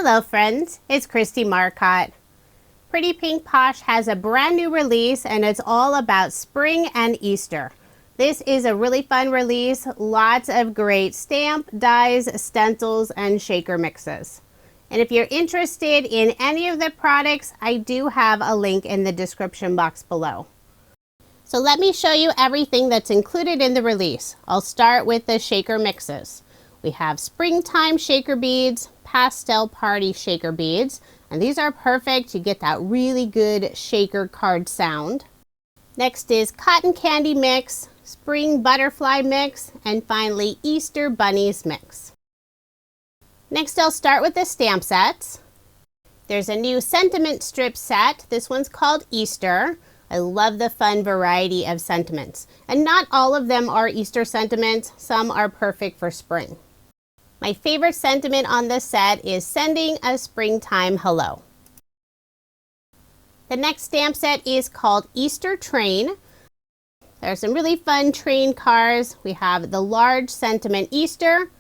Hello friends, it's Kristie Marcotte. Pretty Pink Posh has a brand new release and it's all about spring and Easter. This is a really fun release, lots of great stamp, dies, stencils, and shaker mixes. And if you're interested in any of the products, I do have a link in the description box below. So let me show you everything that's included in the release. I'll start with the shaker mixes. We have springtime shaker beads, pastel party shaker beads, and these are perfect. You get that really good shaker card sound. Next is cotton candy mix, spring butterfly mix, and finally Easter bunnies mix. Next I'll start with the stamp sets. There's a new sentiment strip set. This one's called Easter. I love the fun variety of sentiments. And not all of them are Easter sentiments. Some are perfect for spring. My favorite sentiment on this set is sending a springtime hello. The next stamp set is called Easter Train. There are some really fun train cars. We have the large sentiment Easter.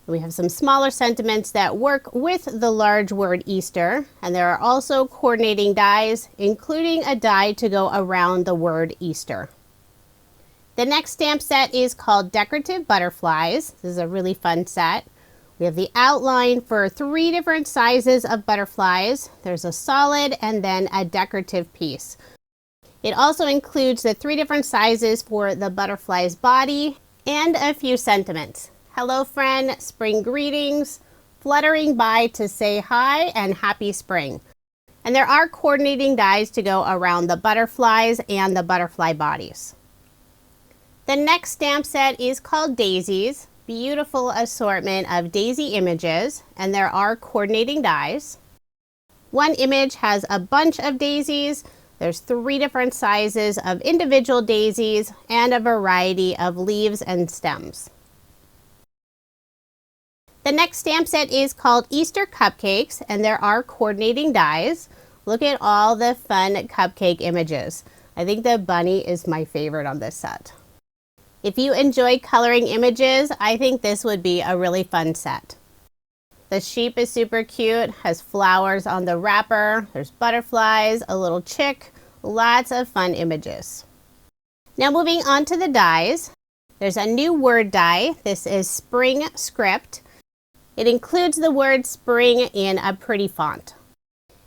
We have some smaller sentiments that work with the large word Easter. And there are also coordinating dies, including a die to go around the word Easter. The next stamp set is called Decorative Butterflies. This is a really fun set. We have the outline for 3 different sizes of butterflies. There's a solid and then a decorative piece. It also includes the 3 different sizes for the butterfly's body and a few sentiments. Hello friend, spring greetings, fluttering by to say hi, and happy spring. And there are coordinating dies to go around the butterflies and the butterfly bodies. The next stamp set is called Daisies. Beautiful assortment of daisy images, and there are coordinating dies. One image has a bunch of daisies. There's 3 different sizes of individual daisies and a variety of leaves and stems. The next stamp set is called Easter Cupcakes, and there are coordinating dies. Look at all the fun cupcake images. I think the bunny is my favorite on this set. If you enjoy coloring images, I think this would be a really fun set. The sheep is super cute, has flowers on the wrapper, there's butterflies, a little chick, lots of fun images. Now moving on to the dies, there's a new word die. This is Spring Script. It includes the word spring in a pretty font.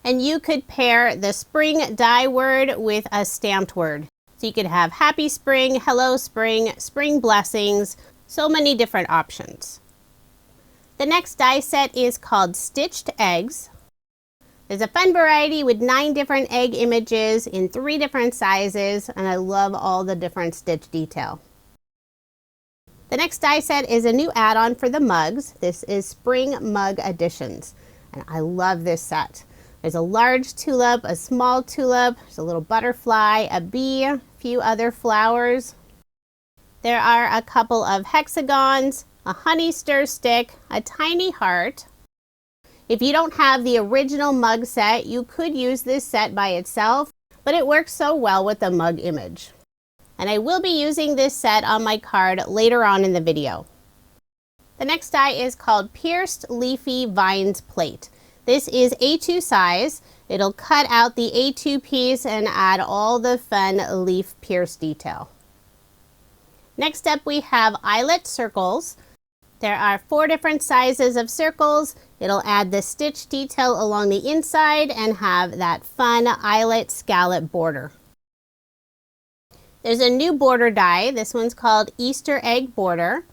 And you could pair the spring die word with a stamped word. So you could have happy spring, hello spring, spring blessings, so many different options. The next die set is called Stitched Eggs. There's a fun variety with 9 different egg images in 3 different sizes, and I love all the different stitch detail. The next die set is a new add-on for the mugs. This is Spring Mug Editions, and I love this set. There's a large tulip, a small tulip, there's a little butterfly, a bee, a few other flowers. There are a couple of hexagons, a honey stir stick, a tiny heart. If you don't have the original mug set, you could use this set by itself, but it works so well with the mug image. And I will be using this set on my card later on in the video. The next die is called Pierced Leafy Vines Plate. This is A2 size. It'll cut out the A2 piece and add all the fun leaf pierce detail. Next up we have Eyelet circles. There are 4 different sizes of circles. It'll add the stitch detail along the inside and have that fun eyelet scallop border. There's a new border die. This one's called Easter Egg Border.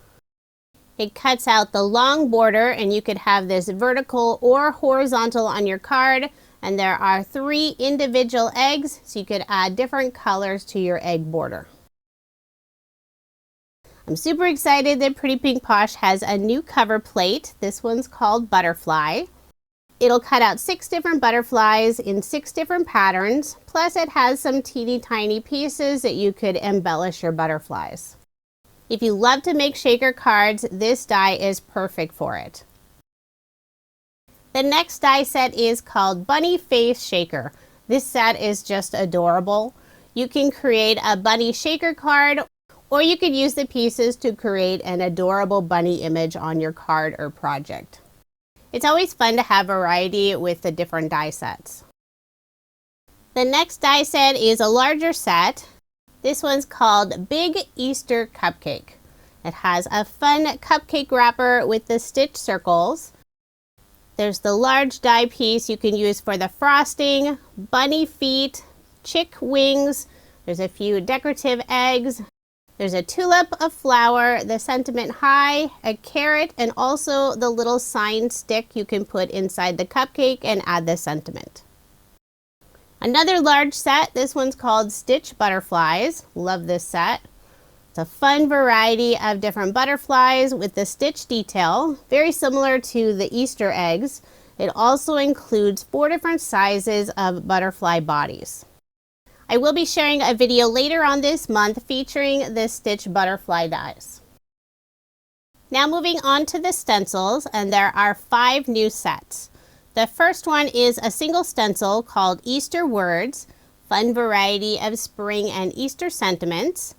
It cuts out the long border, and you could have this vertical or horizontal on your card, and there are 3 individual eggs, so you could add different colors to your egg border. I'm super excited that Pretty Pink Posh has a new cover plate. This one's called Butterfly. It'll cut out 6 different butterflies in 6 different patterns, plus it has some teeny tiny pieces that you could embellish your butterflies. If you love to make shaker cards, this die is perfect for it. The next die set is called Bunny Face Shaker. This set is just adorable. You can create a bunny shaker card, or you could use the pieces to create an adorable bunny image on your card or project. It's always fun to have variety with the different die sets. The next die set is a larger set. This one's called Big Easter Cupcake. It has a fun cupcake wrapper with the stitch circles. There's the large die piece you can use for the frosting, bunny feet, chick wings. There's a few decorative eggs. There's a tulip, a flower, the sentiment high, a carrot, and also the little sign stick you can put inside the cupcake and add the sentiment. Another large set, this one's called Stitch Butterflies. Love this set. It's a fun variety of different butterflies with the stitch detail, very similar to the Easter eggs. It also includes 4 different sizes of butterfly bodies. I will be sharing a video later on this month featuring the Stitch Butterfly dies. Now moving on to the stencils, and there are 5 new sets. The first one is a single stencil called Easter Words, fun variety of spring and Easter sentiments.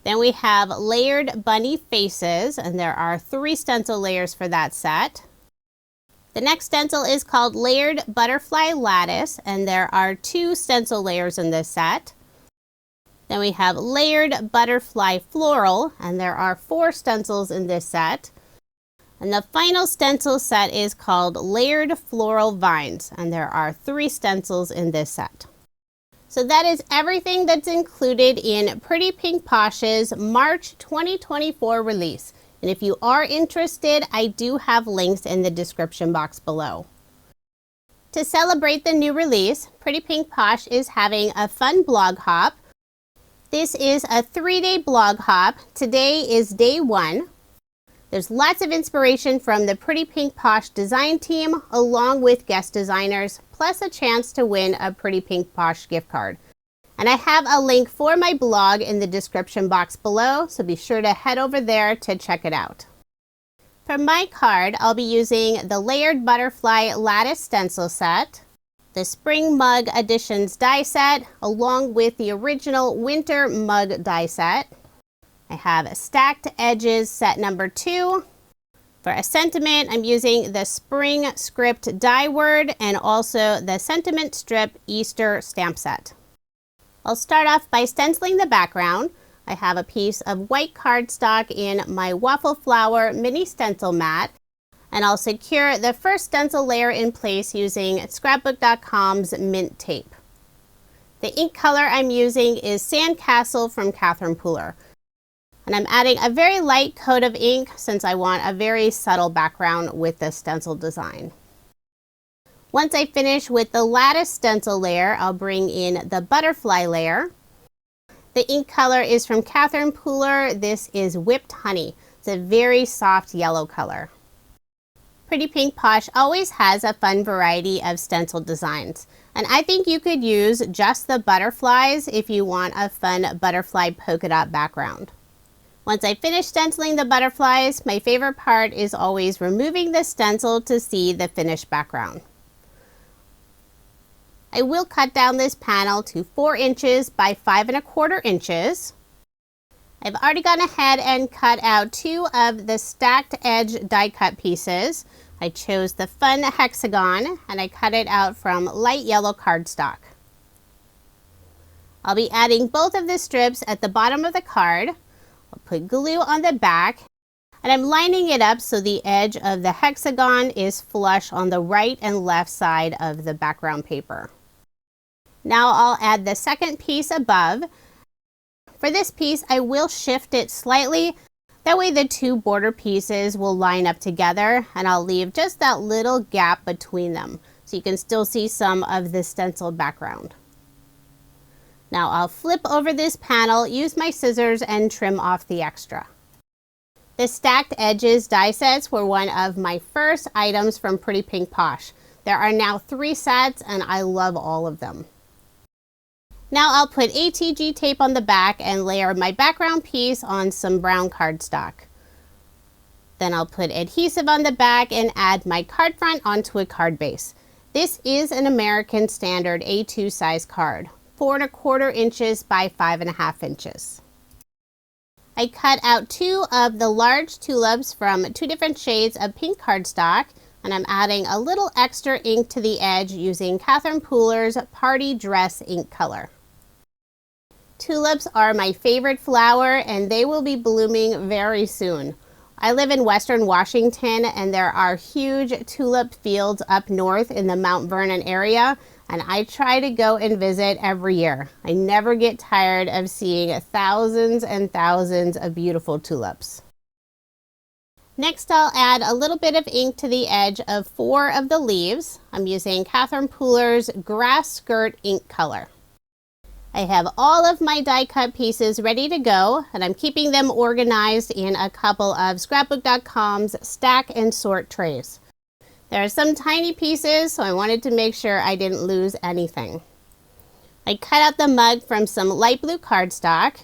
Then we have layered bunny faces, and there are 3 stencil layers for that set. The next stencil is called Layered Butterfly Lattice, and there are 2 stencil layers in this set. Then we have Layered Butterfly Floral, and there are 4 stencils in this set. And the final stencil set is called Layered Floral Vines, and there are 3 stencils in this set. So that is everything that's included in Pretty Pink Posh's March 2024 release. And if you are interested, I do have links in the description box below. To celebrate the new release, Pretty Pink Posh is having a fun blog hop. This is a 3-day blog hop. Today is day 1. There's lots of inspiration from the Pretty Pink Posh design team, along with guest designers, plus a chance to win a Pretty Pink Posh gift card. And I have a link for my blog in the description box below, so be sure to head over there to check it out. For my card, I'll be using the Layered Butterfly Lattice Stencil Set, the Spring Mug Editions die set, along with the original Winter Mug die set. I have Stacked Edges set number 2. For a sentiment, I'm using the Spring Script die word and also the Sentiment Strip Easter stamp set. I'll start off by stenciling the background. I have a piece of white cardstock in my Waffle Flower mini stencil mat, and I'll secure the first stencil layer in place using scrapbook.com's mint tape. The ink color I'm using is Sandcastle from Catherine Pooler. And I'm adding a very light coat of ink since I want a very subtle background with the stencil design. Once I finish with the lattice stencil layer, I'll bring in the butterfly layer. The ink color is from Catherine Pooler. This is Whipped Honey. It's a very soft yellow color. Pretty Pink Posh always has a fun variety of stencil designs. And I think you could use just the butterflies if you want a fun butterfly polka dot background. Once I finish stenciling the butterflies, my favorite part is always removing the stencil to see the finished background. I will cut down this panel to 4 inches by 5 1/4 inches. I've already gone ahead and cut out 2 of the stacked edge die cut pieces. I chose the fun hexagon and I cut it out from light yellow cardstock. I'll be adding both of the strips at the bottom of the card. I'll put glue on the back, and I'm lining it up so the edge of the hexagon is flush on the right and left side of the background paper. Now I'll add the second piece above. For this piece, I will shift it slightly. That way the 2 border pieces will line up together, and I'll leave just that little gap between them so you can still see some of the stencil background. Now I'll flip over this panel, use my scissors, and trim off the extra. The stacked edges die sets were one of my first items from Pretty Pink Posh. There are now 3 sets and I love all of them. Now I'll put ATG tape on the back and layer my background piece on some brown cardstock. Then I'll put adhesive on the back and add my card front onto a card base. This is an American Standard A2 size card, 4 1/4 inches by 5 1/2 inches. I cut out 2 of the large tulips from 2 different shades of pink cardstock. And I'm adding a little extra ink to the edge using Catherine Pooler's Party Dress ink color. Tulips are my favorite flower and they will be blooming very soon. I live in Western Washington and there are huge tulip fields up north in the Mount Vernon area, and I try to go and visit every year. I never get tired of seeing thousands and thousands of beautiful tulips. Next, I'll add a little bit of ink to the edge of 4 of the leaves. I'm using Catherine Pooler's Grass Skirt ink color. I have all of my die cut pieces ready to go, and I'm keeping them organized in a couple of Scrapbook.com's stack and sort trays. There are some tiny pieces, so I wanted to make sure I didn't lose anything. I cut out the mug from some light blue cardstock.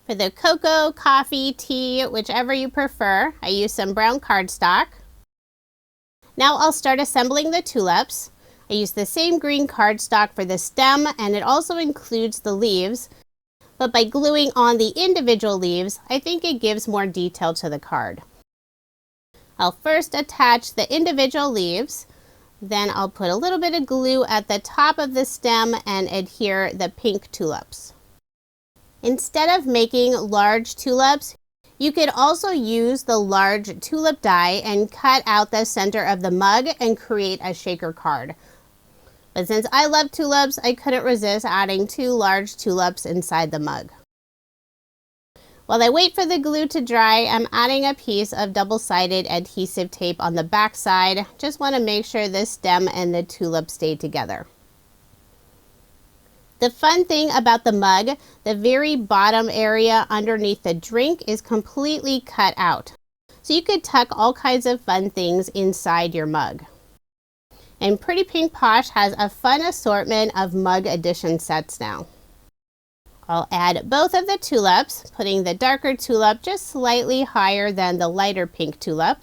For the cocoa, coffee, tea, whichever you prefer, I use some brown cardstock. Now I'll start assembling the tulips. I use the same green cardstock for the stem, and it also includes the leaves, but by gluing on the individual leaves, I think it gives more detail to the card. I'll first attach the individual leaves, then I'll put a little bit of glue at the top of the stem and adhere the pink tulips. Instead of making large tulips, you could also use the large tulip die and cut out the center of the mug and create a shaker card. But since I love tulips, I couldn't resist adding 2 large tulips inside the mug. While I wait for the glue to dry, I'm adding a piece of double-sided adhesive tape on the back side. Just want to make sure the stem and the tulip stay together. The fun thing about the mug, the very bottom area underneath the drink is completely cut out. So you could tuck all kinds of fun things inside your mug. And Pretty Pink Posh has a fun assortment of mug edition sets now. I'll add both of the tulips, putting the darker tulip just slightly higher than the lighter pink tulip.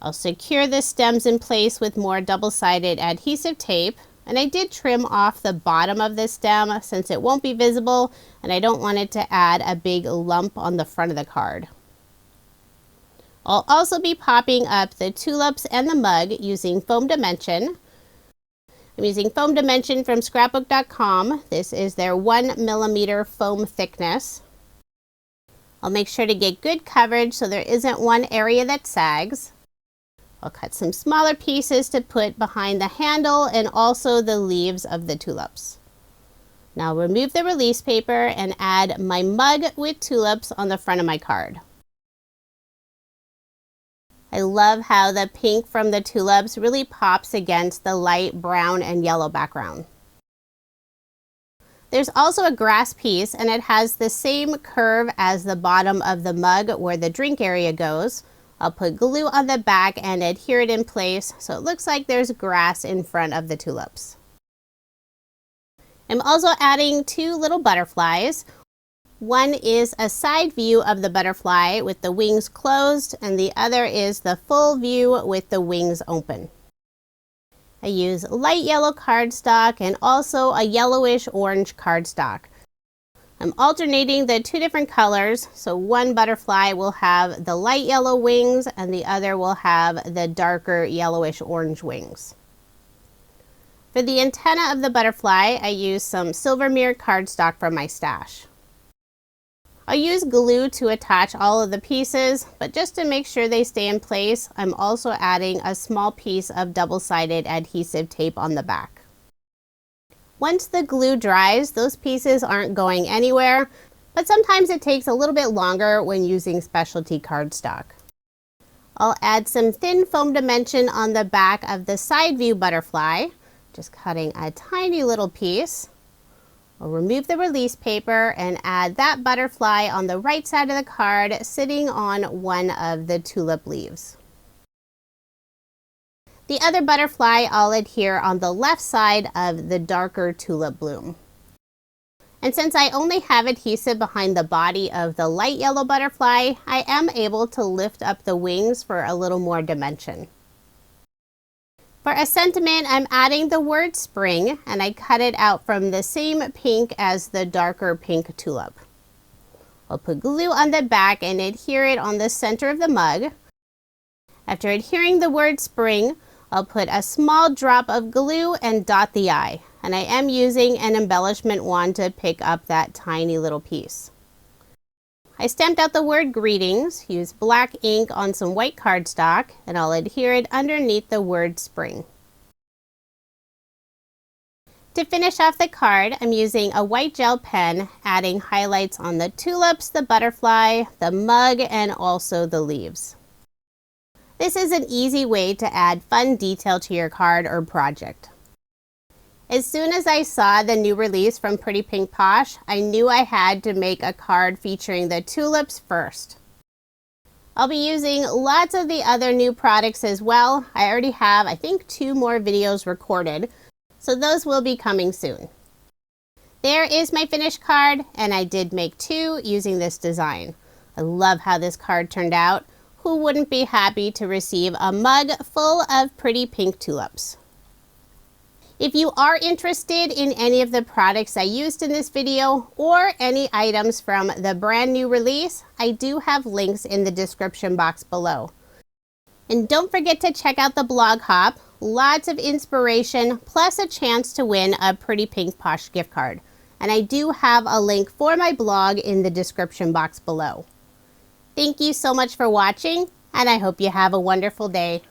I'll secure the stems in place with more double-sided adhesive tape. And I did trim off the bottom of the stem since it won't be visible and I don't want it to add a big lump on the front of the card. I'll also be popping up the tulips and the mug using foam dimension. I'm using foam dimension from Scrapbook.com. This is their 1mm foam thickness. I'll make sure to get good coverage so there isn't one area that sags. I'll cut some smaller pieces to put behind the handle and also the leaves of the tulips. Now I'll remove the release paper and add my mug with tulips on the front of my card. I love how the pink from the tulips really pops against the light brown and yellow background. There's also a grass piece and it has the same curve as the bottom of the mug where the drink area goes. I'll put glue on the back and adhere it in place so it looks like there's grass in front of the tulips. I'm also adding 2 little butterflies. One is a side view of the butterfly with the wings closed and the other is the full view with the wings open. I use light yellow cardstock and also a yellowish orange cardstock. I'm alternating the 2 different colors, so one butterfly will have the light yellow wings and the other will have the darker yellowish orange wings. For the antenna of the butterfly, I use some silver mirror cardstock from my stash. I'll use glue to attach all of the pieces, but just to make sure they stay in place, I'm also adding a small piece of double-sided adhesive tape on the back. Once the glue dries, those pieces aren't going anywhere, but sometimes it takes a little bit longer when using specialty cardstock. I'll add some thin foam dimension on the back of the side view butterfly, just cutting a tiny little piece. I'll remove the release paper and add that butterfly on the right side of the card, sitting on one of the tulip leaves. The other butterfly I'll adhere on the left side of the darker tulip bloom. And since I only have adhesive behind the body of the light yellow butterfly, I am able to lift up the wings for a little more dimension. For a sentiment, I'm adding the word spring, and I cut it out from the same pink as the darker pink tulip. I'll put glue on the back and adhere it on the center of the mug. After adhering the word spring, I'll put a small drop of glue and dot the eye. And I am using an embellishment wand to pick up that tiny little piece. I stamped out the word greetings, used black ink on some white cardstock, and I'll adhere it underneath the word spring. To finish off the card, I'm using a white gel pen, adding highlights on the tulips, the butterfly, the mug, and also the leaves. This is an easy way to add fun detail to your card or project. As soon as I saw the new release from Pretty Pink Posh, I knew I had to make a card featuring the tulips first. I'll be using lots of the other new products as well. I already have, I think, 2 more videos recorded, so those will be coming soon. There is my finished card, and I did make 2 using this design. I love how this card turned out. Who wouldn't be happy to receive a mug full of pretty pink tulips? If you are interested in any of the products I used in this video or any items from the brand new release, I do have links in the description box below. And don't forget to check out the blog hop, lots of inspiration, plus a chance to win a Pretty Pink Posh gift card. And I do have a link for my blog in the description box below. Thank you so much for watching, and I hope you have a wonderful day.